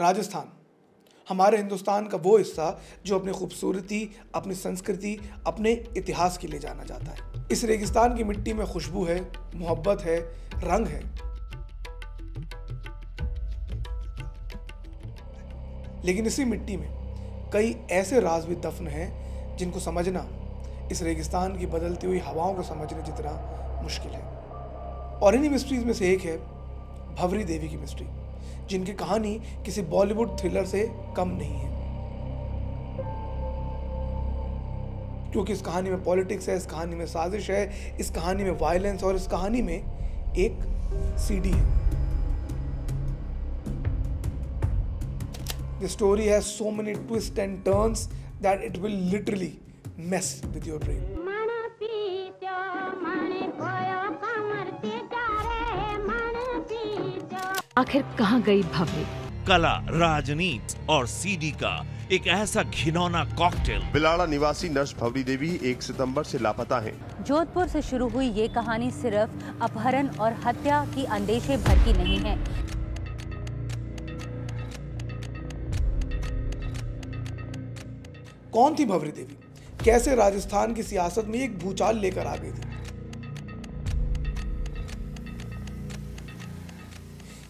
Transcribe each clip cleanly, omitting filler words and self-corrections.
राजस्थान हमारे हिंदुस्तान का वो हिस्सा जो अपनी खूबसूरती, अपनी संस्कृति, अपने इतिहास के लिए जाना जाता है। इस रेगिस्तान की मिट्टी में खुशबू है, मोहब्बत है, रंग है। लेकिन इसी मिट्टी में कई ऐसे राज भी दफन हैं जिनको समझना इस रेगिस्तान की बदलती हुई हवाओं को समझने जितना मुश्किल है। और इन्हीं मिस्ट्रीज में से एक है भंवरी देवी की मिस्ट्री, जिनकी कहानी किसी बॉलीवुड थ्रिलर से कम नहीं है। क्योंकि इस कहानी में पॉलिटिक्स है, इस कहानी में साजिश है, इस कहानी में वायलेंस और इस कहानी में एक सीडी है। The story has so many twists and turns that it will literally mess with your brain. आखिर कहाँ गई भंवरी? कला, राजनीति और सीडी का एक ऐसा घिनौना कॉकटेल। बिलाड़ा निवासी नर्स भंवरी देवी 1 सितंबर से लापता हैं। जोधपुर से शुरू हुई ये कहानी सिर्फ अपहरण और हत्या की अंदेशे भर की नहीं है। कौन थी भंवरी देवी? कैसे राजस्थान की सियासत में एक भूचाल लेकर आ गई थी?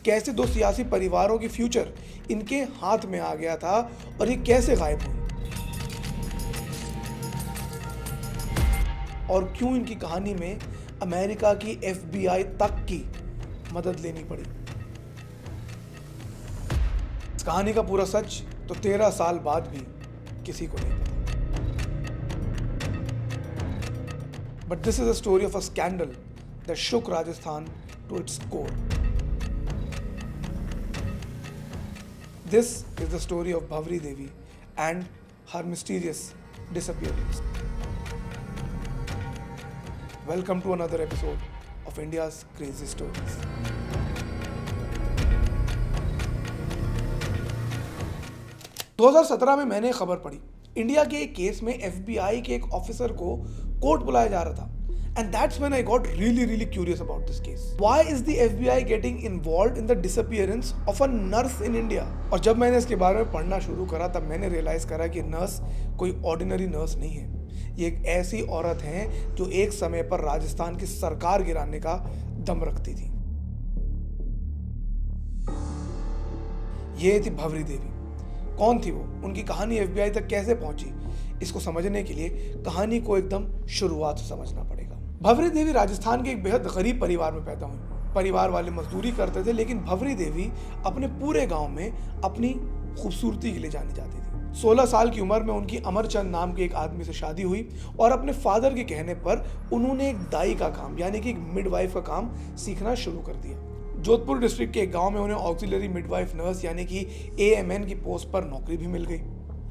कैसे दो सियासी परिवारों की फ्यूचर इनके हाथ में आ गया था और ये कैसे गायब हुई? और क्यों इनकी कहानी में अमेरिका की FBI तक की मदद लेनी पड़ी? इस कहानी का पूरा सच तो 13 साल बाद भी किसी को नहीं पता। But this is a story of a scandal that shook Rajasthan to its core. This is the story of Bhanwari Devi and her mysterious disappearance. Welcome to another episode of India's Crazy Stories. – 2017 में मैंने खबर पढ़ी, India के एक case में FBI के एक officer को कोर्ट बुलाया जा रहा था। And that's when I got really curious about this case. Why is the FBI getting involved in the disappearance of a nurse in India? और जब मैंने इसके बारे में पढ़ना शुरू करा तब मैंने रियलाइज करा कि नर्स कोई ऑर्डिनरी नर्स नहीं है। ये एक ऐसी औरत है जो एक समय पर राजस्थान की सरकार गिराने का दम रखती थी। ये थी भंवरी देवी। कौन थी वो? उनकी कहानी FBI तक कैसे पहुंची? इसको समझने के लिए कहानी को एकदम शुरुआत से समझना पड़ेगा। भंवरी देवी राजस्थान के एक बेहद गरीब परिवार में पैदा हुई। परिवार वाले मजदूरी करते थे, लेकिन भंवरी देवी अपने पूरे गांव में अपनी खूबसूरती के लिए जानी जाती थी। 16 साल की उम्र में उनकी अमरचंद नाम के एक आदमी से शादी हुई और अपने फादर के कहने पर उन्होंने एक दाई का काम यानी कि एक मिडवाइफ का काम सीखना शुरू कर दिया। जोधपुर डिस्ट्रिक्ट के एक गांव में उन्हें ऑक्सिलरी मिडवाइफ नर्स यानी कि AMN की पोस्ट पर नौकरी भी मिल गई।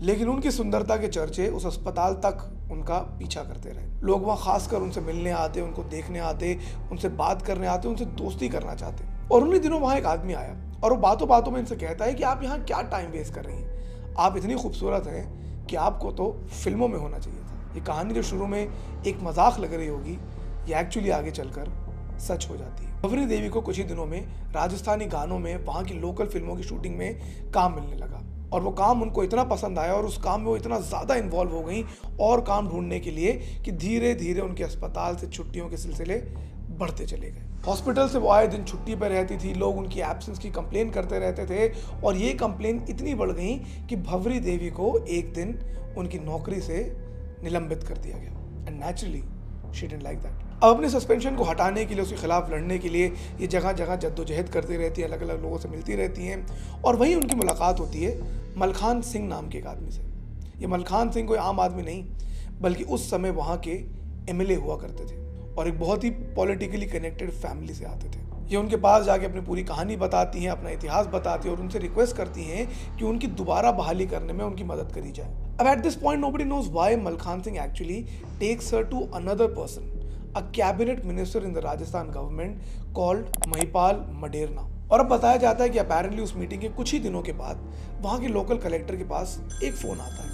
लेकिन उनकी सुंदरता के चर्चे उस अस्पताल तक उनका पीछा करते रहे। लोग वहाँ खासकर उनसे मिलने आते, उनको देखने आते, उनसे बात करने आते, उनसे दोस्ती करना चाहते। और उन्हीं दिनों वहाँ एक आदमी आया और वो बातों बातों में इनसे कहता है कि आप यहाँ क्या टाइम वेस्ट कर रही हैं? आप इतनी खूबसूरत हैं कि आपको तो फिल्मों में होना चाहिए था। ये कहानी जो शुरू में एक मजाक लग रही होगी, ये एक्चुअली आगे चलकर सच हो जाती है। भंवरी देवी को कुछ ही दिनों में राजस्थानी गानों में, वहाँ की लोकल फिल्मों की शूटिंग में काम मिलने लगा और वो काम उनको इतना पसंद आया और उस काम में वो इतना ज़्यादा इन्वॉल्व हो गई और काम ढूंढने के लिए कि धीरे धीरे उनके अस्पताल से छुट्टियों के सिलसिले बढ़ते चले गए। हॉस्पिटल से वो आए दिन छुट्टी पर रहती थी, लोग उनकी एब्सेंस की कंप्लेन करते रहते थे और ये कंप्लेन इतनी बढ़ गई कि भंवरी देवी को एक दिन उनकी नौकरी से निलंबित कर दिया गया। And naturally she didn't like that. अब अपने सस्पेंशन को हटाने के लिए, उसके खिलाफ लड़ने के लिए ये जगह जगह जद्दोजहद करती रहती है, अलग अलग लोगों से मिलती रहती हैं और वहीं उनकी मुलाकात होती है मलखान सिंह नाम के एक आदमी से। ये मलखान सिंह कोई आम आदमी नहीं, बल्कि उस समय वहाँ के MLA हुआ करते थे और एक बहुत ही पॉलिटिकली कनेक्टेड फैमिली से आते थे। ये उनके पास जाके अपनी पूरी कहानी बताती हैं, अपना इतिहास बताती हैं और उनसे रिक्वेस्ट करती हैं कि उनकी दोबारा बहाली करने में उनकी मदद करी जाए। अब at this point nobody knows why Malkhan Singh actually takes her to another person, a cabinet minister in the Rajasthan government called Mahipal Maderna. और अब बताया जाता है कि अपेरेंटली उस मीटिंग के कुछ ही दिनों के बाद वहाँ के लोकल कलेक्टर के पास एक फ़ोन आता है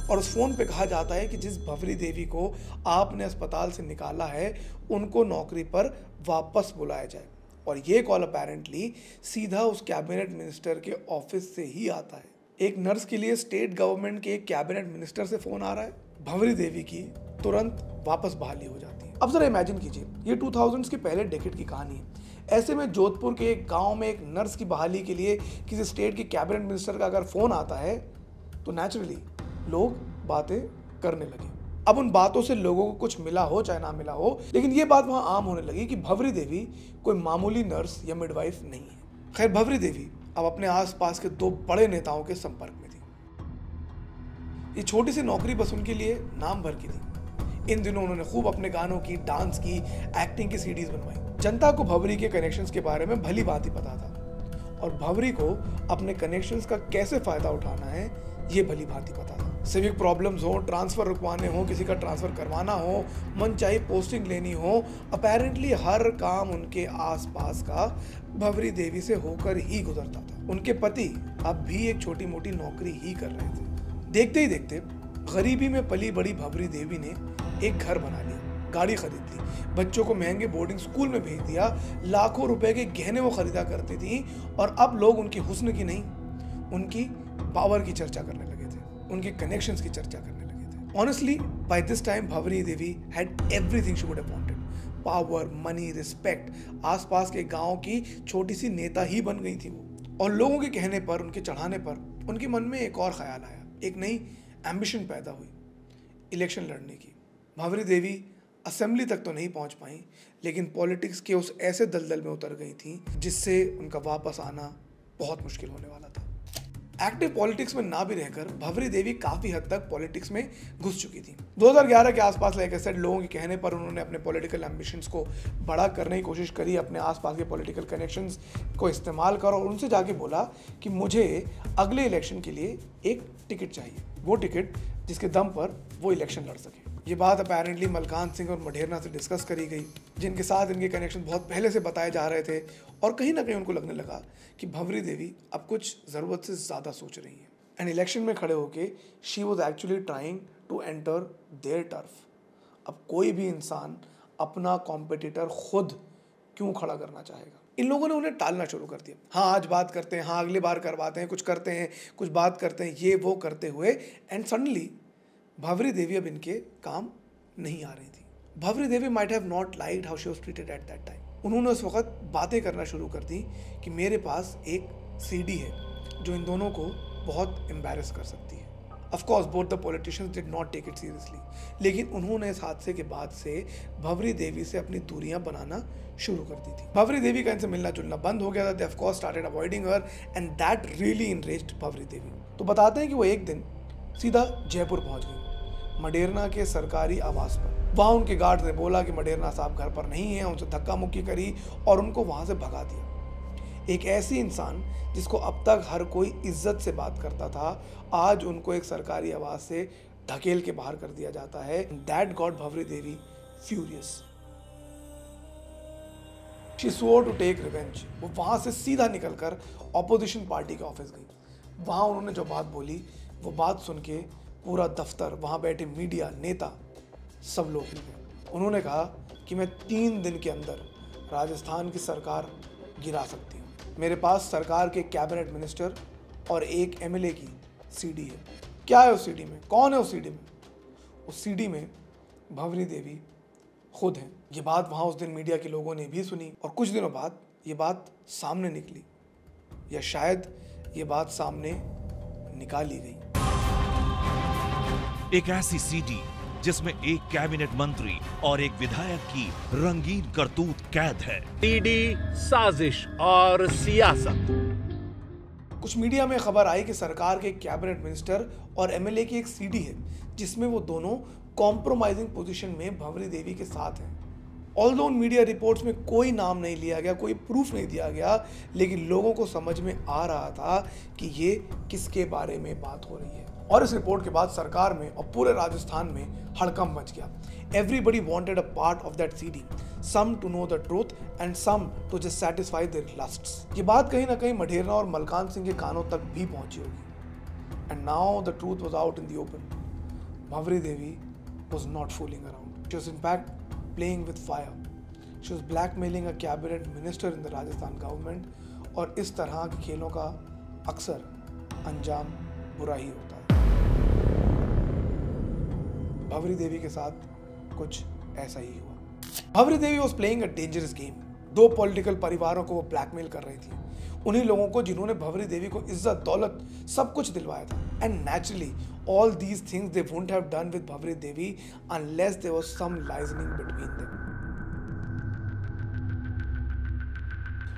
और उस फ़ोन पे कहा जाता है कि जिस भंवरी देवी को आपने अस्पताल से निकाला है उनको नौकरी पर वापस बुलाया जाए और ये कॉल अपेरेंटली सीधा उस कैबिनेट मिनिस्टर के ऑफिस से ही आता है। एक नर्स के लिए स्टेट गवर्नमेंट के एक कैबिनेट मिनिस्टर से फोन आ रहा है। भंवरी देवी की तुरंत वापस बहाली हो जाती है। अब जरा इमेजिन कीजिए, ये 2000s के पहले डेकेड की कहानी है। ऐसे में जोधपुर के एक गांव में एक नर्स की बहाली के लिए किसी स्टेट के कैबिनेट मिनिस्टर का अगर फोन आता है तो नेचुरली लोग बातें करने लगे। अब उन बातों से लोगों को कुछ मिला हो चाहे ना मिला हो, लेकिन ये बात वहां आम होने लगी कि भंवरी देवी कोई मामूली नर्स या मिडवाइफ नहीं है। खैर, भंवरी देवी अब अपने आसपास के 2 बड़े नेताओं के संपर्क में थी। ये छोटी सी नौकरी बस उनके लिए नाम भर की थी। इन दिनों उन्होंने खूब अपने गानों की, डांस की, एक्टिंग की सीडीज बनवाई। जनता को भंवरी के कनेक्शंस के बारे में भली भांति पता था और भंवरी को अपने कनेक्शंस का कैसे फायदा उठाना है ये भली भांति पता था। सिविक प्रॉब्लम्स हो, ट्रांसफर रुकवाने हो, किसी का ट्रांसफर करवाना हो, मनचाही पोस्टिंग लेनी हो, अपेरेंटली हर काम उनके आसपास का भंवरी देवी से होकर ही गुजरता था। उनके पति अब भी एक छोटी मोटी नौकरी ही कर रहे थे। देखते ही देखते गरीबी में पली बड़ी भंवरी देवी ने एक घर बना लिया, गाड़ी खरीद ली, बच्चों को महंगे बोर्डिंग स्कूल में भेज दिया, लाखों रुपए के गहने वो खरीदा करती थी और अब लोग उनकी हुस्न की नहीं, उनकी पावर की चर्चा करने लगे थे, उनके कनेक्शंस की चर्चा करने लगे थे। Honestly by this time Bhanwari Devi had everything she would have wanted, power, money, respect. आसपास के गांव की छोटी सी नेता ही बन गई थी वो। और लोगों के कहने पर, उनके चढ़ाने पर उनके मन में एक और ख्याल आया, एक नई एम्बिशन पैदा हुई, इलेक्शन लड़ने की। भंवरी देवी असेंबली तक तो नहीं पहुंच पाई, लेकिन पॉलिटिक्स के उस ऐसे दलदल में उतर गई थी जिससे उनका वापस आना बहुत मुश्किल होने वाला था। एक्टिव पॉलिटिक्स में ना भी रहकर भंवरी देवी काफी हद तक पॉलिटिक्स में घुस चुकी थी। 2011 के आसपास लाइक आई सेड, लोगों के कहने पर उन्होंने अपने पॉलिटिकल एम्बिशंस को बड़ा करने की कोशिश करी, अपने आसपास के पॉलिटिकल कनेक्शंस को इस्तेमाल करो और उनसे जाके बोला कि मुझे अगले इलेक्शन के लिए एक टिकट चाहिए, वो टिकट जिसके दम पर वो इलेक्शन लड़ सके। ये बात अपेरेंटली मलकान सिंह और मढेरना से डिस्कस करी गई, जिनके साथ इनके कनेक्शन बहुत पहले से बताए जा रहे थे और कहीं ना कहीं उनको लगने लगा कि भंवरी देवी अब कुछ ज़रूरत से ज़्यादा सोच रही हैं। एंड इलेक्शन में खड़े होके she was actually trying to enter their turf. अब कोई भी इंसान अपना कॉम्पिटिटर खुद क्यों खड़ा करना चाहेगा। इन लोगों ने उन्हें टालना शुरू कर दिया। हाँ, आज बात करते हैं, हाँ अगली बार करवाते हैं, कुछ करते हैं, कुछ बात करते हैं, ये वो करते हुए एंड सडनली भंवरी देवी अब इनके काम नहीं आ रही थी। Bhanwari Devi might have not liked how she was treated at that time. उन्होंने उस वक्त बातें करना शुरू कर दी कि मेरे पास एक सीडी है जो इन दोनों को बहुत एम्बैरेस कर सकती है। Of course both the politicians did not take it seriously, लेकिन उन्होंने इस हादसे के बाद से भंवरी देवी से अपनी दूरियां बनाना शुरू कर दी थी। भंवरी देवी का इनसे मिलना जुलना बंद हो गया था। They of course started avoiding her and that really enraged Bhanwari Devi. तो बताते हैं कि वो एक दिन सीधा जयपुर पहुंच गई, मढेरना के सरकारी आवास पर। वहां उनके गार्ड ने बोला कि मढेरना साहब घर पर नहीं है, उनसे धक्का मुक्की करी और उनको वहां से भगा दिया। एक ऐसी इंसान जिसको अब तक हर कोई इज्जत से बात करता था, आज उनको एक सरकारी आवास से ढकेल के बाहर कर दिया जाता है। That got Bhanwari Devi furious. She swore to take revenge। वो वहां से सीधा निकलकर ऑपोजिशन पार्टी के ऑफिस गई। वहां उन्होंने जो बात बोली, वो बात सुन के पूरा दफ्तर, वहां बैठे मीडिया, नेता, सब लोग हिल गए। उन्होंने कहा कि मैं 3 दिन के अंदर राजस्थान की सरकार गिरा सकती हूँ। मेरे पास सरकार के कैबिनेट मिनिस्टर और एक एमएलए की सीडी है। क्या है उस सीडी में? कौन है उस सीडी में? उस सीडी में भंवरी देवी खुद हैं। ये बात वहाँ उस दिन मीडिया के लोगों ने भी सुनी और कुछ दिनों बाद ये बात सामने निकली, या शायद ये बात सामने निकाली गई। एक ऐसी सीडी जिसमें एक कैबिनेट मंत्री और एक विधायक की रंगीन करतूत कैद है। सीडी, साजिश और सियासत। कुछ मीडिया में खबर आई कि सरकार के कैबिनेट मिनिस्टर और एमएलए की एक सीडी है जिसमें वो दोनों कॉम्प्रोमाइजिंग पोजीशन में भंवरी देवी के साथ हैं। ऑल्दो उन मीडिया रिपोर्ट्स में कोई नाम नहीं लिया गया, कोई प्रूफ नहीं दिया गया, लेकिन लोगों को समझ में आ रहा था कि ये किसके बारे में बात हो रही है। और इस रिपोर्ट के बाद सरकार में और पूरे राजस्थान में हड़कंप मच गया। Everybody wanted a part of that CD, some to know the truth and some to just satisfy their lusts. ये बात कहीं ना कहीं मढेरना और मलकान सिंह के कानों तक भी पहुंची होगी। And now the truth was out in the open. Bhanwari Devi was not fooling around. She was in fact playing with fire. She was blackmailing a cabinet minister in the Rajasthan government. और इस तरह के खेलों का अक्सर अंजाम बुरा ही होता है। भंवरी देवी के साथ कुछ ऐसा ही हुआ। Bhanwari Devi was playing a dangerous game. दो पॉलिटिकल परिवारों को वो ब्लैकमेल कर रही थी, उन्हीं लोगों को जिन्होंने भंवरी देवी को इज्जत दौलत सब कुछ दिलवाया था। And naturally all these things they wouldn't have done with Bhanwari Devi unless there was some liaisoning between them.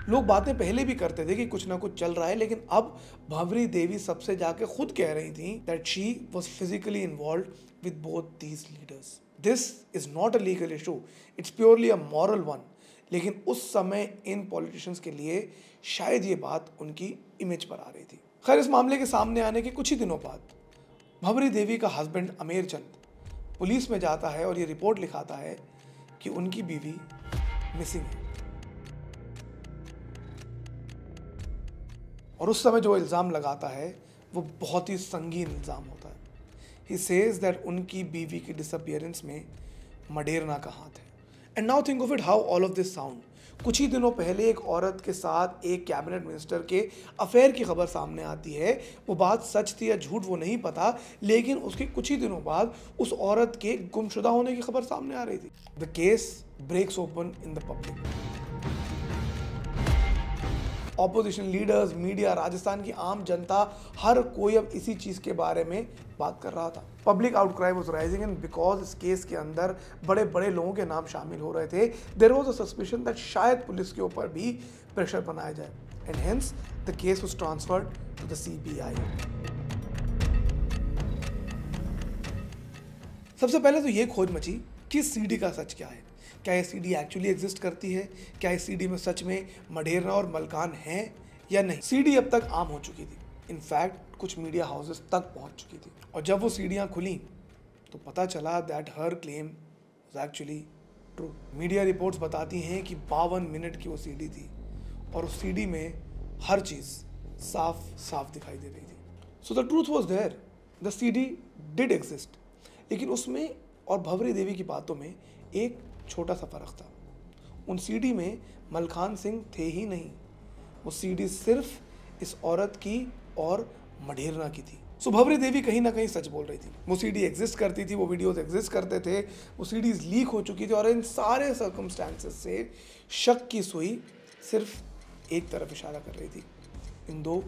लोग बातें पहले भी करते थे कि कुछ ना कुछ चल रहा है, लेकिन अब भंवरी देवी सबसे जाके खुद कह रही थी that she was physically involved with both these leaders. This is not a legal issue, it's purely a moral one. लेकिन उस समय इन पॉलिटिशियंस के लिए शायद ये बात उनकी इमेज पर आ रही थी। खैर, इस मामले के सामने आने के कुछ ही दिनों बाद भंवरी देवी का हस्बैंड अमेर चंद पुलिस में जाता है और ये रिपोर्ट लिखाता है कि उनकी बीवी मिसिंग है। और उस समय जो इल्ज़ाम लगाता है वो बहुत ही संगीन इल्ज़ाम होता है। ही सेज दैट उनकी बीवी की डिसअपियरेंस में मडेरना का हाथ है। And now think of it how all of this sound. कुछ ही दिनों पहले एक औरत के साथ एक कैबिनेट मिनिस्टर के अफेयर की खबर सामने आती है। वो बात सच थी या झूठ वो नहीं पता, लेकिन उसके कुछ ही दिनों बाद उस औरत के गुमशुदा होने की खबर सामने आ रही थी। The case breaks open in the public. Opposition leaders, media, Rajasthan की आम जनता, हर कोई अब इसी चीज के बारे में बात कर रहा था। Public outcry was rising and because इस केस के अंदर बड़े बड़े लोगों के नाम शामिल हो रहे थे, there was a suspicion that शायद पुलिस के ऊपर भी प्रेशर बनाया जाए। And hence the case was transferred to the CBI. सबसे पहले तो ये खोज मची कि इस सीडी का सच क्या है। क्या ये सीडी एक्चुअली एग्जिस्ट करती है? क्या इस सीडी में सच में मडेरना और मलकान हैं या नहीं? सीडी अब तक आम हो चुकी थी, इनफैक्ट कुछ मीडिया हाउसेस तक पहुंच चुकी थी। और जब वो सीडियां खुली तो पता चला that her claim was actually true. Media reports बताती हैं कि 52 मिनट की वो सीडी थी और उस सीडी में हर चीज़ साफ साफ दिखाई दे रही थी। So the truth was there, the CD did exist. लेकिन उसमें और भंवरी देवी की बातों में एक छोटा सा फर्क था। उन सीडी में मलखान सिंह थे ही नहीं, वो सीडी सिर्फ इस औरत की और मडेरना की थी। सो भंवरी देवी कहीं ना कहीं सच बोल रही थी। वो सीडी एग्जिस्ट करती थी, वो वीडियोस एग्जिस्ट करते थे, वो सीडीज लीक हो चुकी थी और इन सारे सर्कमस्टांसेस से शक की सुई सिर्फ एक तरफ इशारा कर रही थी, इन दो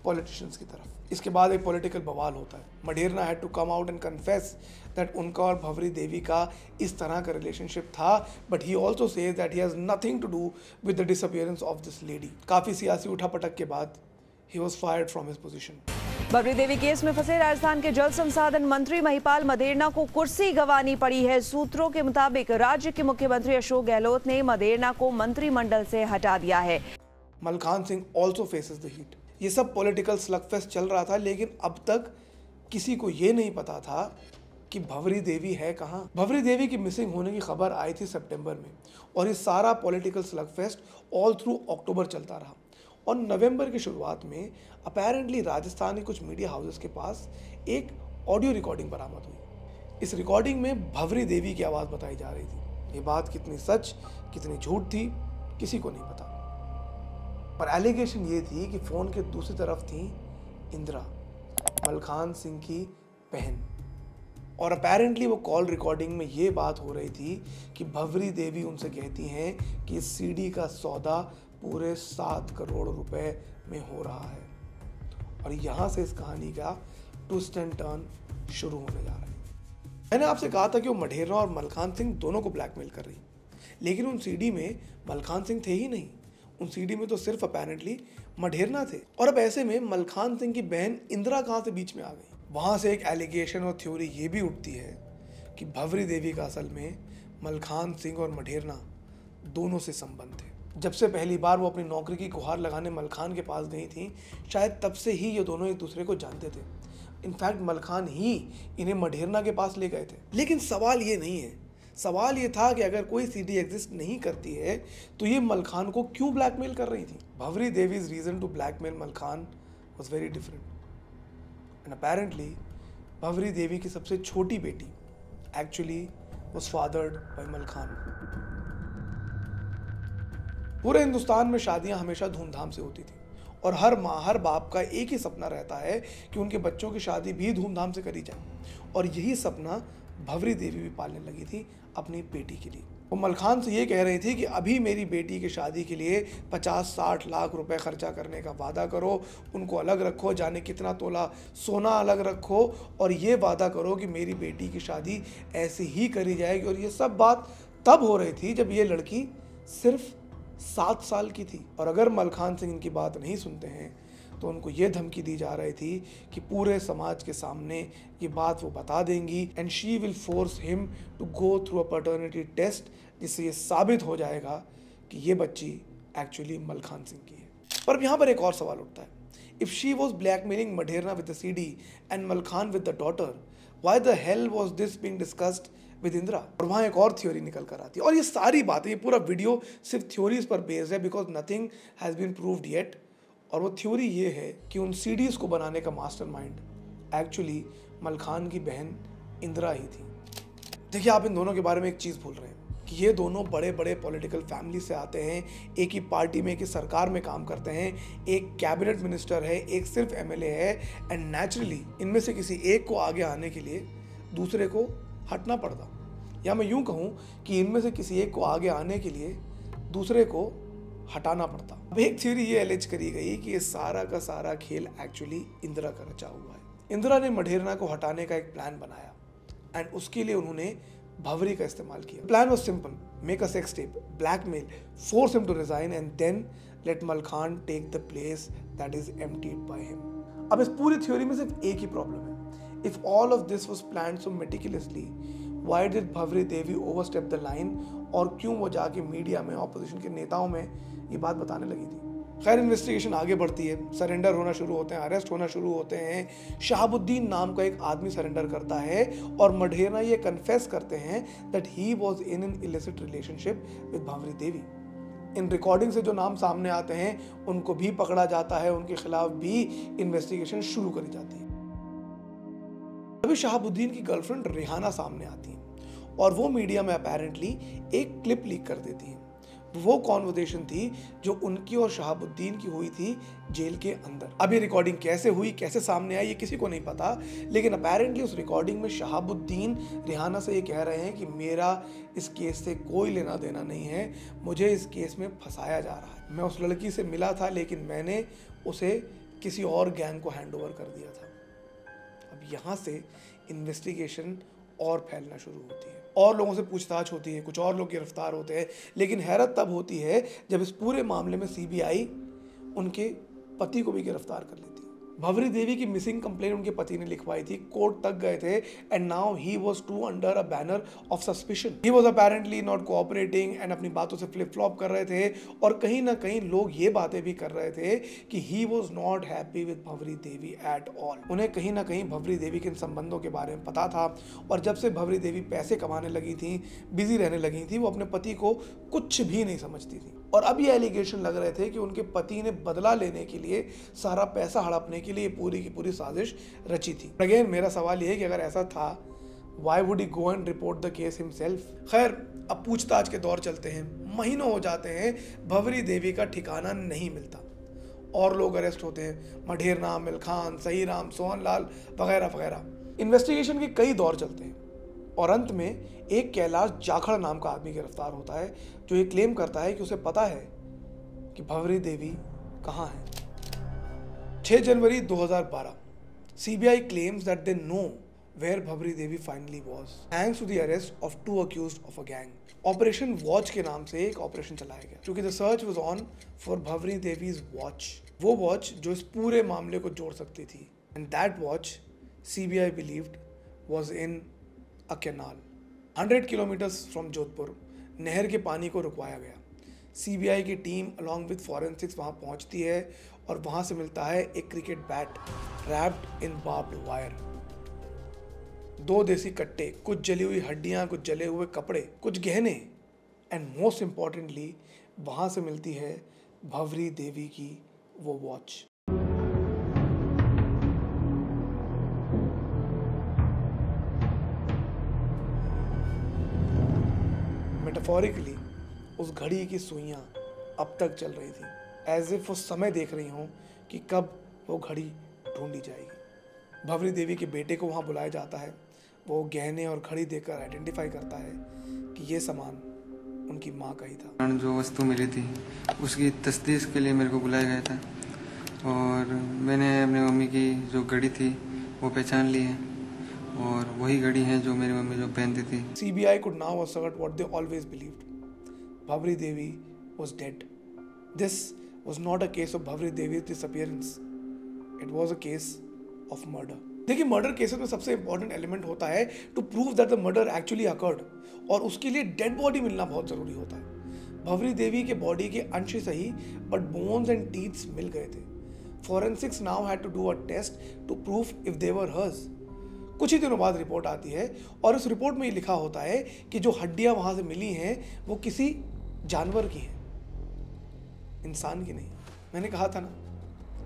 पॉलिटिशियंस की तरफ। इसके बाद एक पॉलिटिकल बवाल होता है। Maderna had to come out and confess that उनका और भंवरी देवी का इस तरह का रिलेशनशिप था, but he also says that he has nothing to do with the disappearance of this lady. काफ़ी सियासी उठापटक के बाद he was fired from his position. Bhanwari Devi case में फंसे राजस्थान के जल संसाधन मंत्री महिपाल मदेरणा को कुर्सी गंवानी पड़ी है। सूत्रों के मुताबिक राज्य के मुख्यमंत्री अशोक गहलोत ने मदेरणा को मंत्रिमंडल से हटा दिया है। Malkhan Singh also faces the heat. ये सब पॉलिटिकल स्लगफेस्ट चल रहा था, लेकिन अब तक किसी को ये नहीं पता था कि भंवरी देवी है कहाँ। भंवरी देवी की मिसिंग होने की खबर आई थी सितंबर में और ये सारा पॉलिटिकल स्लगफेस्ट ऑल थ्रू अक्टूबर चलता रहा। और नवंबर की शुरुआत में अपेरेंटली राजस्थान के कुछ मीडिया हाउसेस के पास एक ऑडियो रिकॉर्डिंग बरामद हुई। इस रिकॉर्डिंग में भंवरी देवी की आवाज़ बताई जा रही थी। ये बात कितनी सच कितनी झूठ थी किसी को नहीं पता, पर एलिगेशन ये थी कि फ़ोन के दूसरी तरफ थी इंदिरा, मलखान सिंह की बहन। और अपेरेंटली वो कॉल रिकॉर्डिंग में ये बात हो रही थी कि भंवरी देवी उनसे कहती हैं कि इस सीडी का सौदा पूरे 7 करोड़ रुपए में हो रहा है। और यहाँ से इस कहानी का ट्विस्ट एंड टर्न शुरू होने जा रहा है। मैंने आपसे कहा था कि वो मडेरना और मलखान सिंह दोनों को ब्लैकमेल कर रही, लेकिन उन सीडी में मलखान सिंह थे ही नहीं। उन सीडी में तो सिर्फ अपेरेंटली मडेरना थे। और अब ऐसे में मलखान सिंह की बहन इंदिरा कहाँ से बीच में आ गई? वहाँ से एक एलिगेशन और थ्योरी ये भी उठती है कि भंवरी देवी का असल में मलखान सिंह और मडेरना दोनों से संबंध थे। जब से पहली बार वो अपनी नौकरी की गुहार लगाने मलखान के पास गई थी, शायद तब से ही ये दोनों एक दूसरे को जानते थे। इनफैक्ट मलखान ही इन्हें मडेरना के पास ले गए थे। लेकिन सवाल ये नहीं है, सवाल ये था कि अगर कोई सीडी एग्जिस्ट नहीं करती है तो ये मलखान को क्यों ब्लैकमेल कर रही थी? Bhanwari Devi's reason to blackmail Malkhan was very different and apparently Bhanwari Devi की सबसे छोटी बेटी actually was fathered by Malkhan. पूरे हिंदुस्तान में शादियां हमेशा धूमधाम से होती थी और हर माँ हर बाप का एक ही सपना रहता है कि उनके बच्चों की शादी भी धूमधाम से करी जाए और यही सपना भंवरी देवी भी पालने लगी थी अपनी बेटी के लिए। वो मलखान से ये कह रही थी कि अभी मेरी बेटी की शादी के लिए 50-60 लाख रुपए खर्चा करने का वादा करो, उनको अलग रखो, जाने कितना तोला सोना अलग रखो और ये वादा करो कि मेरी बेटी की शादी ऐसे ही करी जाएगी। और ये सब बात तब हो रही थी जब ये लड़की सिर्फ 7 साल की थी और अगर मलखान सिंह इनकी बात नहीं सुनते हैं तो उनको ये धमकी दी जा रही थी कि पूरे समाज के सामने ये बात वो बता देंगी and she will force him to go through a paternity test, जिससे ये साबित हो जाएगा कि ये बच्ची एक्चुअली मलखान सिंह की है। पर यहाँ पर एक और सवाल उठता है, if she was blackmailing Maderna with the CD and Malkhan with the daughter, why the hell was this being discussed with Indira? और वहाँ एक और थ्योरी निकल कर आती है और ये सारी बातें, ये पूरा वीडियो सिर्फ थ्योरीज पर बेस्ड है because nothing has been proved yet. और वो थ्योरी ये है कि उन CDs को बनाने का मास्टरमाइंड एक्चुअली मलखान की बहन इंदिरा ही थी। देखिए, आप इन दोनों के बारे में एक चीज़ भूल रहे हैं कि ये दोनों बड़े बड़े पॉलिटिकल फैमिली से आते हैं, एक ही पार्टी में, एक ही सरकार में काम करते हैं, एक कैबिनेट मिनिस्टर है, एक सिर्फ MLA है एंड नेचुरली इनमें से किसी एक को आगे आने के लिए दूसरे को हटना पड़ता, या मैं यूँ कहूँ कि इनमें से किसी एक को आगे आने के लिए दूसरे को हटाना पड़ता। अब एक थ्योरी ये एलिज करी गई कि ये सारा का सारा खेल एक्चुअली इंदिरा का रचा हुआ है। इंदिरा ने मढेरना को हटाने का एक प्लान बनाया एंड उसके लिए उन्होंने भंवरी का इस्तेमाल किया। Plan was simple, make a sex tape, blackmail, force him to resign and then let Malkhan take the place that is emptied by him. अब इस पूरी थ्योरी में सिर्फ एक ही प्रॉब्लम है, if all of this was planned so meticulously, why did Bhanwari Devi overstep the line? और क्यों वो जाके मीडिया में, ऑपोजिशन के नेताओं में ये बात बताने लगी थी? खैर, इन्वेस्टिगेशन आगे बढ़ती है, सरेंडर होना शुरू होते हैं, अरेस्ट होना शुरू होते हैं। शहाबुद्दीन नाम का एक आदमी सरेंडर करता है और मढेरना ये कन्फेस करते हैं that he was in an illicit relationship with Bhanwari Devi. In recording से जो नाम सामने आते हैं उनको भी पकड़ा जाता है, उनके खिलाफ भी इन्वेस्टिगेशन शुरू करी जाती है। अभी शहाबुद्दीन की गर्लफ्रेंड रिहाना सामने आती है और वो मीडिया में अपेरेंटली एक क्लिप लीक कर देती है। वो कॉन्वर्सेशन थी जो उनकी और शहाबुद्दीन की हुई थी जेल के अंदर। अब ये रिकॉर्डिंग कैसे हुई, कैसे सामने आई, ये किसी को नहीं पता, लेकिन अपेरेंटली उस रिकॉर्डिंग में शहाबुद्दीन रिहाना से ये कह रहे हैं कि मेरा इस केस से कोई लेना देना नहीं है, मुझे इस केस में फंसाया जा रहा है। मैं उस लड़की से मिला था लेकिन मैंने उसे किसी और गैंग को हैंड ओवर कर दिया था। अब यहाँ से इन्वेस्टिगेशन और फैलना शुरू होती है, और लोगों से पूछताछ होती है, कुछ और लोग गिरफ्तार होते हैं, लेकिन हैरत तब होती है जब इस पूरे मामले में CBI उनके पति को भी गिरफ्तार कर लेती है। भंवरी देवी की मिसिंग कंप्लेंट उनके पति ने लिखवाई थी, कोर्ट तक गए थे and now he was too under a banner of suspicion. He was apparently not cooperating and अपनी बातों से फ्लिप फ्लॉप कर रहे थे और कहीं ना कहीं लोग ये बातें भी कर रहे थे कि he was not happy with Bhanwari Devi at all. उन्हें कहीं ना कहीं भंवरी देवी के इन संबंधों के बारे में पता था और जब से भंवरी देवी पैसे कमाने लगी थी, बिजी रहने लगी थी, वो अपने पति को कुछ भी नहीं समझती थी। और अब ये एलिगेशन लग रहे थे कि उनके पति ने बदला लेने के लिए, सारा पैसा हड़पने के लिए पूरी की पूरी साजिश रची थी। अगेन मेरा सवाल ये है कि अगर ऐसा था, why would he go and report the case himself? खैर, अब पूछताछ के दौर चलते हैं, महीनों हो जाते हैं, भंवरी देवी का ठिकाना नहीं मिलता और लोग अरेस्ट होते हैं, मढेरना, मिलखान, सहीराम, सोहनलाल वगैरह वगैरह। इन्वेस्टिगेशन के कई दौर चलते हैं और अंत में एक कैलाश जाखड़ नाम का आदमी गिरफ्तार होता है जो ये क्लेम करता है कि उसे पता है कि भंवरी देवी कहाँ है। 6 जनवरी 2012 CBI claims that they know where Bhanwari Devi finally was, thanks to the arrest of 2 accused of a gang. Operation watch के नाम से एक ऑपरेशन चलाया गया क्योंकि the search was on for Bhanwari Devi's watch, वो वॉच जो इस पूरे मामले को जोड़ सकती थी। And that watch CBI believed was in a canal 100 kilometres from Jodhpur. नहर के पानी को रुकवाया गया। CBI की टीम अलॉन्ग विद फॉरेंसिक्स वहाँ पहुँचती है और वहाँ से मिलता है एक cricket bat wrapped in barbed wire, 2 देसी कट्टे, कुछ जली हुई हड्डियाँ, कुछ जले हुए कपड़े, कुछ गहने एंड मोस्ट इम्पॉर्टेंटली वहाँ से मिलती है भंवरी देवी की वो वॉच। मेटाफोरिकली उस घड़ी की सुइयाँ अब तक चल रही थी, एज इफ वो समय देख रही हों कि कब वो घड़ी ढूंढी जाएगी। भंवरी देवी के बेटे को वहाँ बुलाया जाता है। वो गहने और घड़ी देखकर आइडेंटिफाई करता है कि ये सामान उनकी माँ का ही था। जो वस्तु मिली थी उसकी तस्दीक के लिए मेरे को बुलाया गया था और मैंने अपनी मम्मी की जो घड़ी थी वो पहचान ली है और वही घड़ी है जो मेरी मम्मी जो पहनती थी। CBI could now assert what they always believed. Bhavri Devi was dead. This was not a case of Bhavri Devi's disappearance. It was a case of murder. देखिए, मर्डर केसेस में सबसे इंपॉर्टेंट एलिमेंट होता है to prove that the murder actually occurred, और उसके लिए dead body मिलना बहुत ज़रूरी होता है। भंवरी देवी के बॉडी के अंश सही बट बोन्स एंड टीथ्स मिल गए थे। Forensics now had to do a test to prove if they were hers. कुछ ही दिनों बाद रिपोर्ट आती है और इस रिपोर्ट में ये लिखा होता है कि जो हड्डियां वहां से मिली हैं वो किसी जानवर की हैं, इंसान की नहीं। मैंने कहा था ना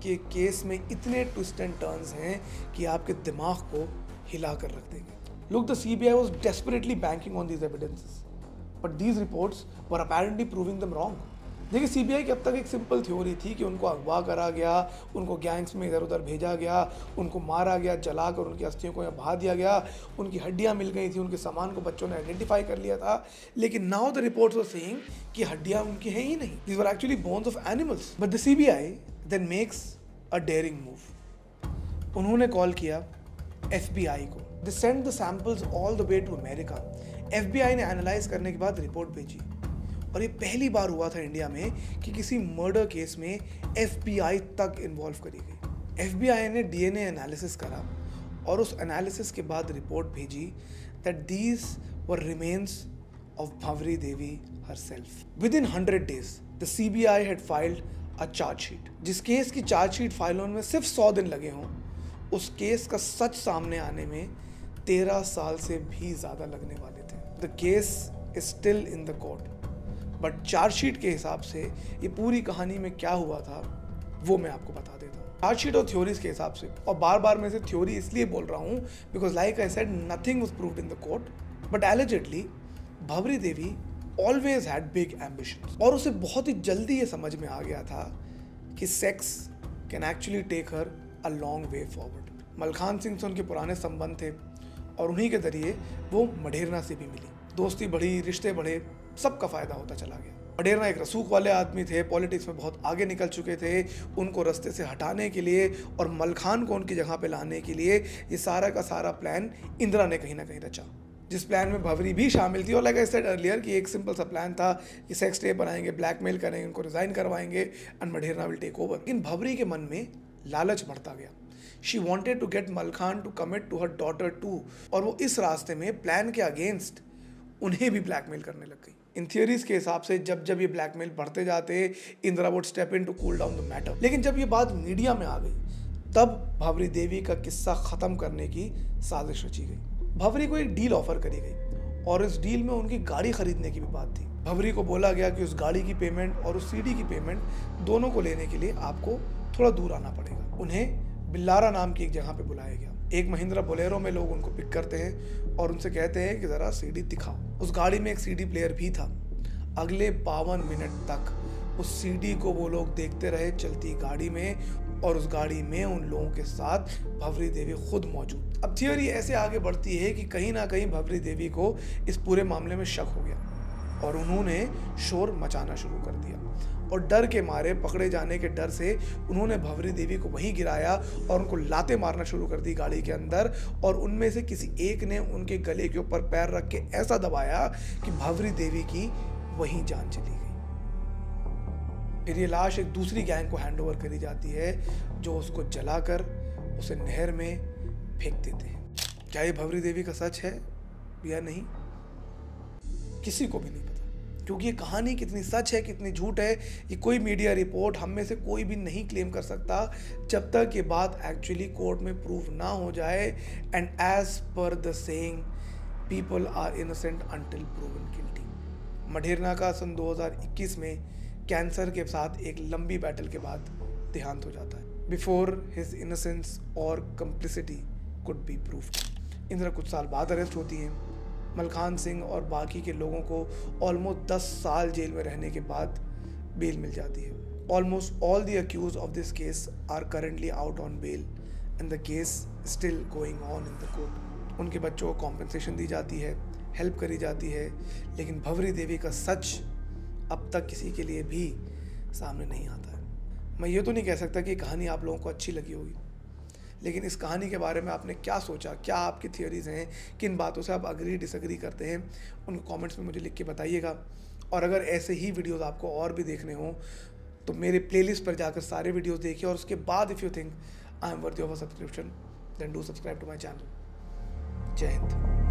कि केस में इतने ट्विस्ट एंड टर्न्स हैं कि आपके दिमाग को हिला कर रख देंगे। Look, the CBI was desperately banking on these evidences, but these reports were apparently proving them wrong. देखिए, CBI की अब तक एक सिंपल थ्योरी थी कि उनको अगवा करा गया, उनको गैंग्स में इधर उधर भेजा गया, उनको मारा गया, जलाकर उनकी अस्थियों को यहाँ बहा दिया गया, उनकी हड्डियाँ मिल गई थी, उनके सामान को बच्चों ने आइडेंटिफाई कर लिया था। लेकिन now the reports were saying कि हड्डियाँ उनकी हैं ही नहीं। These were actually bones of animals. But the CBI then makes a daring move. उन्होंने कॉल किया FBI को। They sent the samples all the way to America. FBI ने analyse करने के बाद रिपोर्ट भेजी, और ये पहली बार हुआ था इंडिया में कि किसी मर्डर केस में FBI तक इन्वॉल्व करी गई। FBI ने DNA एनालिसिस करा और उस एनालिसिस के बाद रिपोर्ट भेजी that these were remains of Bhavri Devi herself. Within 100 days, the CBI had filed a charge sheet. जिस केस की चार्ज शीट फाइल होने में सिर्फ 100 दिन लगे हों, उस केस का सच सामने आने में 13 साल से भी ज़्यादा लगने वाले थे। The case is still in the court, but chargesheet के हिसाब से ये पूरी कहानी में क्या हुआ था वो मैं आपको बता देता हूँ। चार्जशीट और थ्योरीज के हिसाब से, और बार बार मैं इसे थ्योरी इसलिए बोल रहा हूँ because like I said nothing was proved in the court, but allegedly Bhanwari Devi always had big ambitions, और उसे बहुत ही जल्दी ये समझ में आ गया था कि sex can actually take her a long way forward. Malkhan Singh से उनके पुराने संबंध थे और उन्हीं के जरिए वो मढेरना से भी मिली। दोस्ती बढ़ी, रिश्ते बढ़े, सबका फायदा होता चला गया। मढेरना एक रसूख वाले आदमी थे, पॉलिटिक्स में बहुत आगे निकल चुके थे। उनको रास्ते से हटाने के लिए और मलखान को उनकी जगह पे लाने के लिए ये सारा का सारा प्लान इंदिरा ने कहीं ना कहीं रचा, जिस प्लान में भंवरी भी शामिल थी। और लाइक आई सेड अर्लियर कि एक सिंपल सा प्लान था कि सेक्स टेप बनाएंगे, ब्लैकमेल करेंगे, उनको रिजाइन करवाएंगे and Maderna will take over. लेकिन भंवरी के मन में लालच बढ़ता गया। She wanted to get Malkhan to commit to her daughter too, और वो इस रास्ते में प्लान के अगेंस्ट उन्हें भी ब्लैकमेल करने लग गई। इन थियरीज के हिसाब से जब जब ये ब्लैकमेल बढ़ते जाते, Indira would step in to cool down the matter. लेकिन जब ये बात मीडिया में आ गई, तब भंवरी देवी का किस्सा खत्म करने की साजिश रची गई। भंवरी को एक डील ऑफर करी गई और इस डील में उनकी गाड़ी खरीदने की भी बात थी। भंवरी को बोला गया कि उस गाड़ी की पेमेंट और उस सीडी की पेमेंट दोनों को लेने के लिए आपको थोड़ा दूर आना पड़ेगा। उन्हें बिल्लारा नाम की एक जगह पे बुलाया गया। एक महिंद्रा बोलेरो में लोग उनको पिक करते हैं और उनसे कहते हैं कि ज़रा सीडी दिखाओ। उस गाड़ी में एक सीडी प्लेयर भी था। अगले 52 मिनट तक उस सीडी को वो लोग देखते रहे चलती गाड़ी में, और उस गाड़ी में उन लोगों के साथ भंवरी देवी खुद मौजूद। अब थियोरी ऐसे आगे बढ़ती है कि कहीं ना कहीं भंवरी देवी को इस पूरे मामले में शक हो गया और उन्होंने शोर मचाना शुरू कर दिया, और डर के मारे, पकड़े जाने के डर से उन्होंने भंवरी देवी को वहीं गिराया और उनको लाते मारना शुरू कर दी गाड़ी के अंदर। और उनमें से किसी एक ने उनके गले के ऊपर पैर रख के ऐसा दबाया कि भंवरी देवी की वहीं जान चली गई। फिर ये लाश एक दूसरी गैंग को हैंडओवर करी जाती है, जो उसको जलाकर उसे नहर में फेंक देते हैं। क्या ये भंवरी देवी का सच है या नहीं, किसी को भी नहीं पता, क्योंकि ये कहानी कितनी सच है कितनी झूठ है ये कोई मीडिया रिपोर्ट, हम में से कोई भी नहीं क्लेम कर सकता जब तक ये बात एक्चुअली कोर्ट में प्रूव ना हो जाए। And as per the saying, people are innocent until proven guilty. Maderna का सन 2021 में कैंसर के साथ एक लंबी बैटल के बाद देहांत हो जाता है, बिफोर हिज इनोसेंस और कंप्लिसिटी कुड बी प्रूव्ड। इंदिरा कुछ साल बाद अरेस्ट होती हैं। मलखान सिंह और बाकी के लोगों को ऑलमोस्ट 10 साल जेल में रहने के बाद बेल मिल जाती है। Almost all the accused of this case are currently out on bail and the case still going on in the court. उनके बच्चों को कॉम्पनसेशन दी जाती है, हेल्प करी जाती है, लेकिन भंवरी देवी का सच अब तक किसी के लिए भी सामने नहीं आता है। मैं ये तो नहीं कह सकता कि कहानी आप लोगों को अच्छी लगी होगी, लेकिन इस कहानी के बारे में आपने क्या सोचा, क्या आपकी थियोरीज़ हैं, किन बातों से आप अग्री डिसएग्री करते हैं, उनको कमेंट्स में मुझे लिख के बताइएगा। और अगर ऐसे ही वीडियोस आपको और भी देखने हों तो मेरे प्लेलिस्ट पर जाकर सारे वीडियोस देखिए, और उसके बाद if you think I am worthy of a subscription then do subscribe to my channel. जय हिंद।